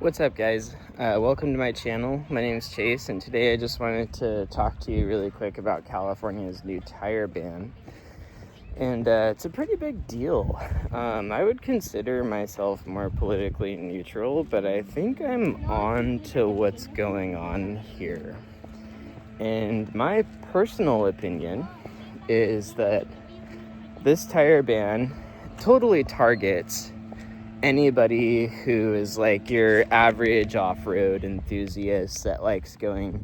What's up, guys? Welcome to my channel. My name is Chase, and today I just wanted to talk to you really quick about California's new tire ban. And it's a pretty big deal. I would consider myself more politically neutral, but I think I'm on to what's going on here. And my personal opinion is that this tire ban totally targets anybody who is like your average off-road enthusiast that likes going,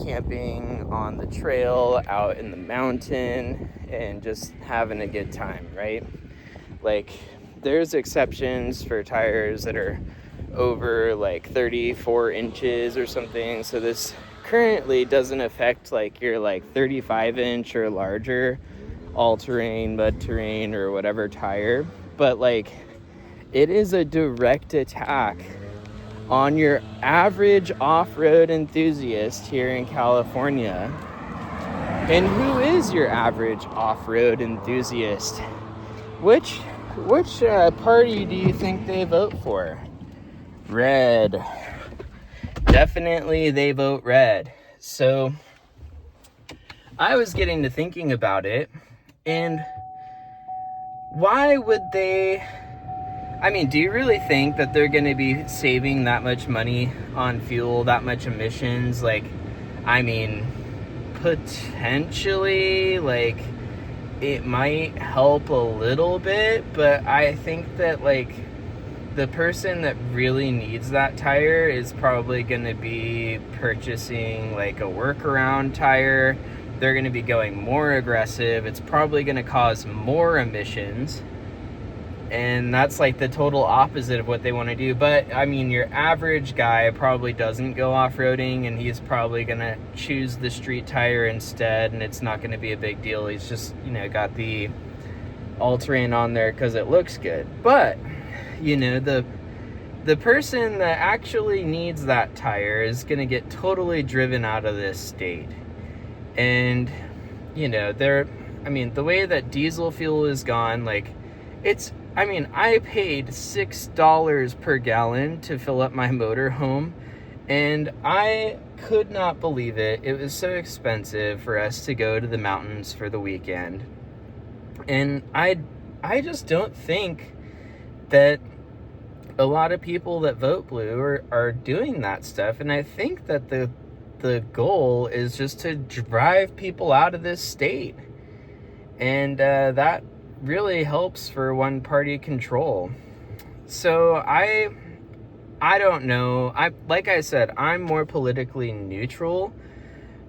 camping on the trail, out in the mountain, and just having a good time, right? Like, there's exceptions for tires that are over like 34 inches or something, so this currently doesn't affect like your like 35 inch or larger all-terrain, mud terrain, or whatever tire, but like it is a direct attack on your average off-road enthusiast here in California. And who is your average off-road enthusiast? Which party do you think they vote for? Red. Definitely they vote red. So I was getting to thinking about it, and why would they... do you really think that they're going to be saving that much money on fuel, that much emissions? Potentially, it might help a little bit, but I think that, the person that really needs that tire is probably going to be purchasing, a workaround tire. They're going to be going more aggressive. It's probably going to cause more emissions. And that's the total opposite of what they want to do. But your average guy probably doesn't go off-roading, and he's probably gonna choose the street tire instead, and it's not gonna be a big deal. He's just got the all-terrain on there because it looks good. But the person that actually needs that tire is gonna get totally driven out of this state. And the way that diesel fuel is gone, I paid $6 per gallon to fill up my motorhome, and I could not believe it. It was so expensive for us to go to the mountains for the weekend. And I just don't think that a lot of people that vote blue are doing that stuff. And I think that the goal is just to drive people out of this state. And that really helps for one party control. So I don't know. Like I said, I'm more politically neutral.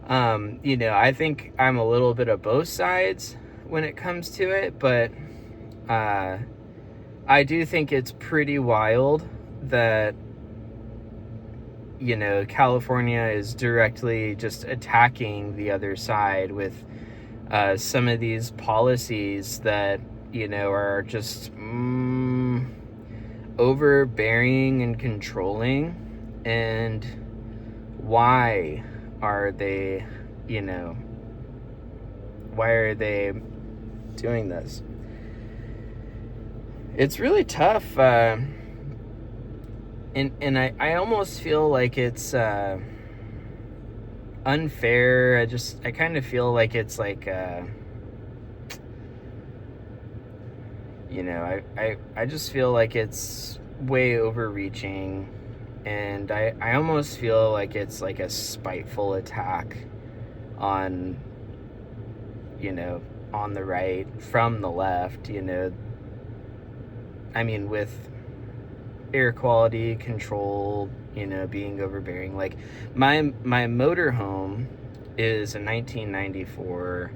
I think I'm a little bit of both sides when it comes to it, but I do think it's pretty wild that California is directly just attacking the other side with some of these policies that, are just overbearing and controlling. And why are they doing this? It's really tough. And I almost feel like it's unfair. I kind of feel like it's I just feel like it's way overreaching, and I almost feel like it's like a spiteful attack on on the right from the left, with air quality control, being overbearing. My motorhome is a 1994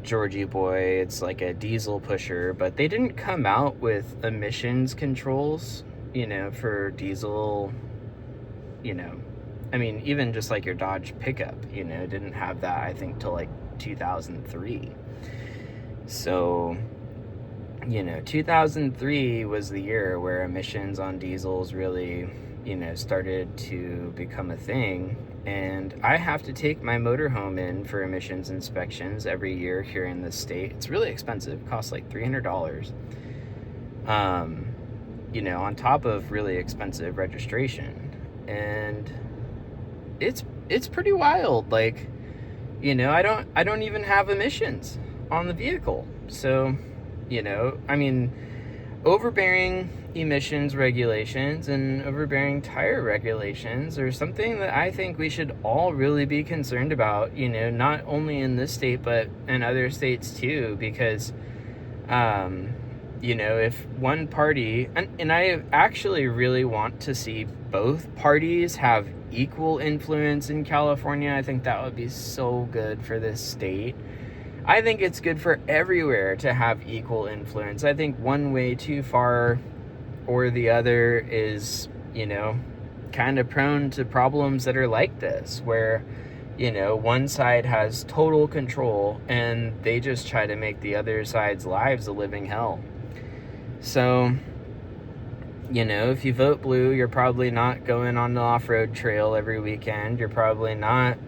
Georgie Boy. It's like a diesel pusher, but they didn't come out with emissions controls, for diesel, even just your Dodge pickup, didn't have that, I think, till 2003. So 2003 was the year where emissions on diesels really, started to become a thing. And I have to take my motorhome in for emissions inspections every year here in this state. It's really expensive. It costs $300. on top of really expensive registration. And it's pretty wild. Like, I don't even have emissions on the vehicle. So, I mean, overbearing emissions regulations and overbearing tire regulations are something that I think we should all really be concerned about, not only in this state, but in other states too, because, if one party, and I actually really want to see both parties have equal influence in California. I think that would be so good for this state. I think it's good for everywhere to have equal influence. I think one way too far or the other is, kind of prone to problems that are like this, where, one side has total control and they just try to make the other side's lives a living hell. So, if you vote blue, you're probably not going on the off-road trail every weekend. You're probably not,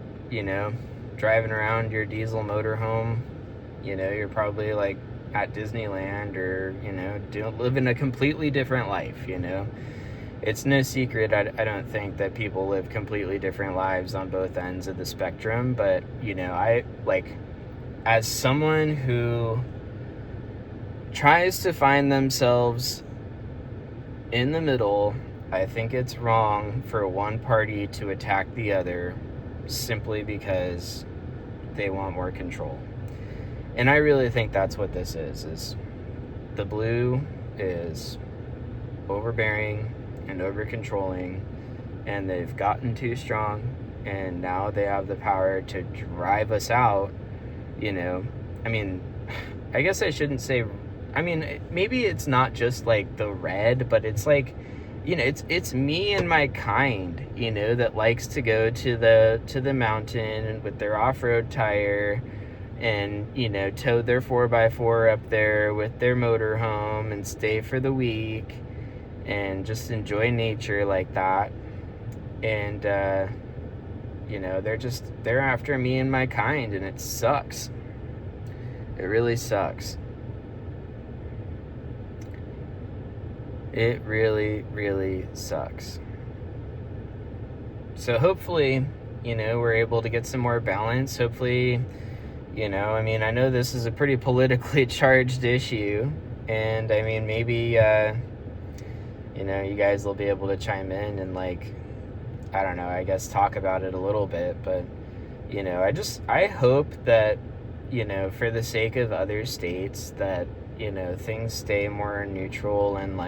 driving around your diesel motorhome. You're probably like at Disneyland or, living a completely different life, It's no secret, I don't think, that people live completely different lives on both ends of the spectrum. But, I, as someone who tries to find themselves in the middle, I think it's wrong for one party to attack the other simply because they want more control. And I really think that's what this is the blue is overbearing and over-controlling, and they've gotten too strong, and now they have the power to drive us out, I mean, I guess I shouldn't say, maybe it's not just like the red, but it's like, it's me and my kind, that likes to go to the mountain with their off-road tire and, tow their 4x4 up there with their motorhome and stay for the week and just enjoy nature like that. And, they're after me and my kind, and it sucks. It really sucks. It really, really sucks. So hopefully, we're able to get some more balance. Hopefully, I know this is a pretty politically charged issue, and maybe, you guys will be able to chime in and I don't know, I guess talk about it a little bit, but, I hope that, for the sake of other states that, things stay more neutral and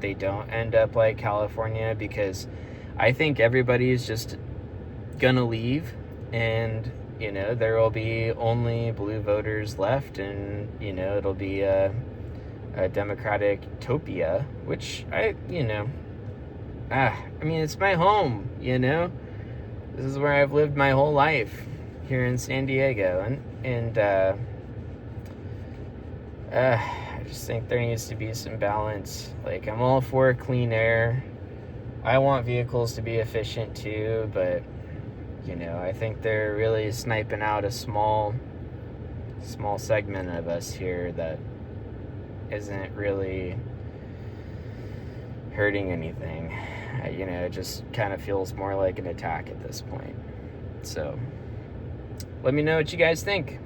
they don't end up like California, because I think everybody's just gonna leave, and there will be only blue voters left, and it'll be a democratic utopia, which it's my home. This is where I've lived my whole life, here in San Diego, and I just think there needs to be some balance. I'm all for clean air. I want vehicles to be efficient too, but I think they're really sniping out a small segment of us here that isn't really hurting anything. It just kind of feels more like an attack at this point. So let me know what you guys think.